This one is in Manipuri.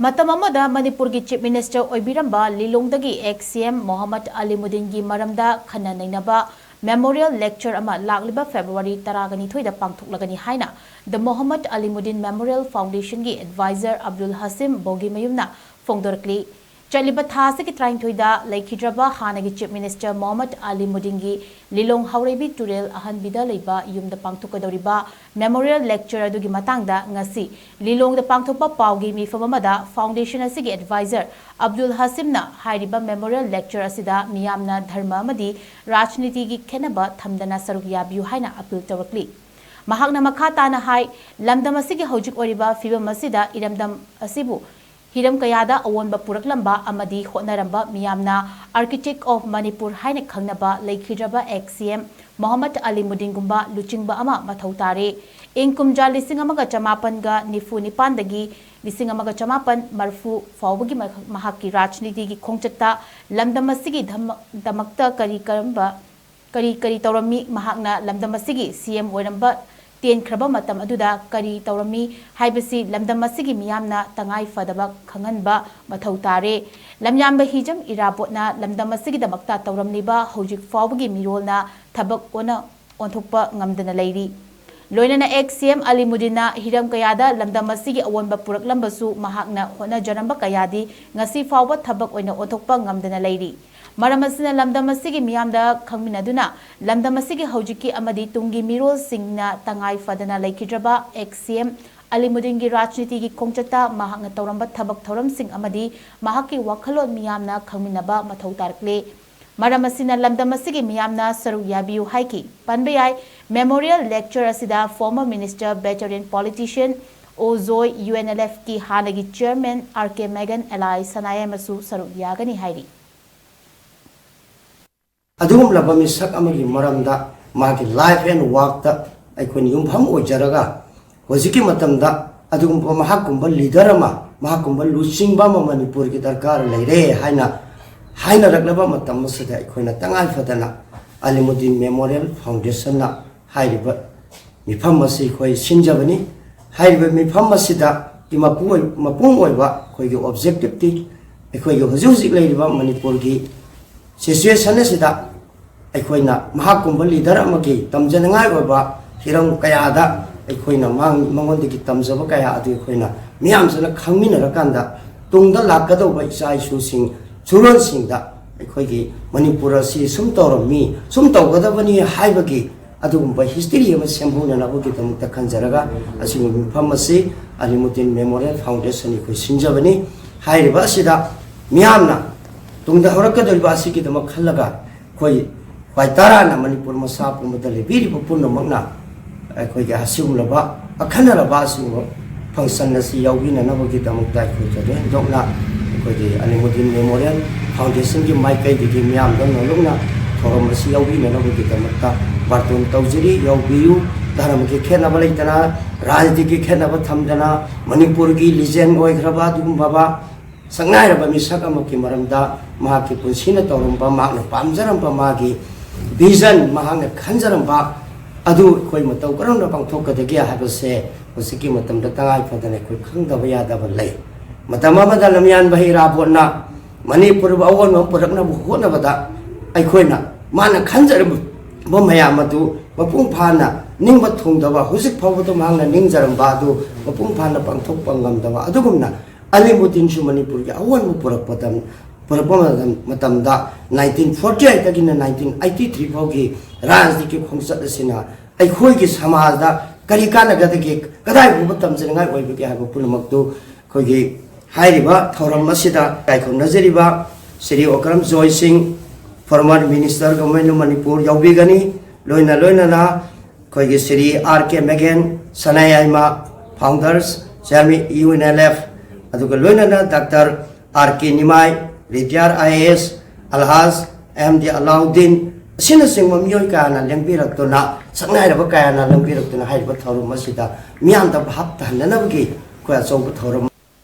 Matam Amada Manipur ki Chief Minister Oibiramba Lilong Dagi ex-CM Mohammad Alimuddin gi maramda KHANA NEINABA Memorial Lecture ama LAKLIBA February 12 da PANGTHOKLAGANI HAINA the Mohammad Alimuddin Memorial Foundation gi advisor ABUL HASIM BOGIMAYUM na FONGDORAKLI Chaliba thase ki trying thoida laikhidraba HANA gi Chief Minister Mohammad Alimuddin gi Lilong Haurebi Turel ahan bida leiba yumda pangthokadoriba Memorial Lecture adugi matangda ngasi Lilong da pangthokpa pawgi mifam amada Foundation asigi advisor Abdul Hasim na hairiba Memorial Lecture asida miyamna dharma amadi rajniti gi khenaba thamdana saruk yabiu haina appeal tawakli mahakna makha tana hai lamdam asigi hojik oriba fibam asida iramdam asibu Hiram kayada awonba puraklamba amadi hotnaramba miyamna Architect of Manipur haina khangnaba laikhidraba ex-CM Mohammad Alimuddin gumba luchingba ama mathau tare ingkumja lising amaga chamapan ga nifu nipan dagi lising amaga chamapan marfu fawbagi mahaki rajniti gi khongchatta lamdam asigi damakta kari tawrami mahakna lamdam asigi CM oiramba Tien kraba matam aduda kari tawrami haibasi lamdam asigi miyamna tangai fadaba khanganba mathau tare lamyamba hijam irabotna lamdam asigi damakta tawramliba hojik fawbagi mirolna thabak ona onthokpa ngamdana leiri loinana ex-CM Alimuddin hiram kayada lamdam asigi awonba puraklambasu mahakna hona jaramba kayadi ngasi fawba thabak oina onthokpa ngamdana leiri Maramasina lamdam asigi miyamda khangminaduna lamdam asigi hojiki amadi tungi mirol singna tangai fadana laikhidraba ex-CM Alimuddin gi rajniti gi khongchata mahakna tawramba thabak thoram sing amadi mahaki wakhalon miyamna khangminaba mathau tarkle Maramasina lamdam asigi miyamna saru yabiu haiki panbayai Memorial Lecture asida former Minister veteran politician Ozoi UNLF ki hanagi chairman RK Megan Eli Sanaya masu saru yagani hairi Adum laba misak amagi maramda magi life and work da aikoni yumpham ojaraga hojiki matamda adum mahakumba leader ama mahakumba luchingba ma Manipur ki darkar leire haina raglaba matam masada aikoina tangai fadana Alimuddin Memorial Foundation na hairiba mifam masi khoi sinjabani hairiba mifam masida mapung oiba khoi gi objective ti aikoi gi hojik leiriba Manipur gi situation asida aikoina mahakumba leader amagi tamjanangai oba hiram kayada aikoina mangondigi tamjaba kaya adu aikoina miyamsana khangminarakanda tungda lakadauba isa isu sing churon singda aikoigi Manipur asi sum tawgadabani haibagi adugumba history ama sembuna nabugi tamukta khanjaraga asimi mifam asi Alimuddin Memorial Foundation ikoi sinjabani hairiba asida miyamna tungda horakadoriba asigi dama khallaga koi Waitara na Manipur masapu madali biri pupurna magna koi ga HASIM laba akhana laba asingo function nasi yawina na bagi tamukta koi jade dokna koi di Alimuddin Memorial Foundation ki mai kai digi miyam dong nolungna thorom nasi yawina na bagi tamukta barton tawjiri yawbiyu dharam ki khena balaitana rajniti ki khena ba thamdana Manipur ki legend oi graba dum baba sangnai raba misak amaki maramda mahaki punsina tawrumba magna pamjaramba magi vision mahangna khanjaramba adu koi matau karamna pangthokadagi habase hosiki matamda tangai fadana koi khangdaba yadaba lei matam amada lamyan bahira bonna Manipur awon purakna hona bada aikoina mana khanjaramba bomaya madu mapung phana ningba thongdaba hosik phawdo mahangna ningjaramba adu mapung phana pangthokpa ngamdaba adugumna Alimuddin su Manipur ki awon purakpatam matamda 1948 tagina 1983 fawgi rajniti ki khongchat asina aikhoi ki samaj da kari kana gadagi kadai bu tamjingai oibagi haba pulmaktu khogi hairiba thoram masida kaikhom najariba Sri Okram Joy Singh former minister government of Manipur yaubigani loina na khogi Sri RK Megan Sanaya founders chairman UNLF aduga loina Dr. RK Nimai retired IAS Alhaz MD Alauddin sina singma miyoi kana lengpiraktuna saknairaba kayana lengpiraktuna haiba thorum masida miyam da bhap tananabgi khoya chawba thorum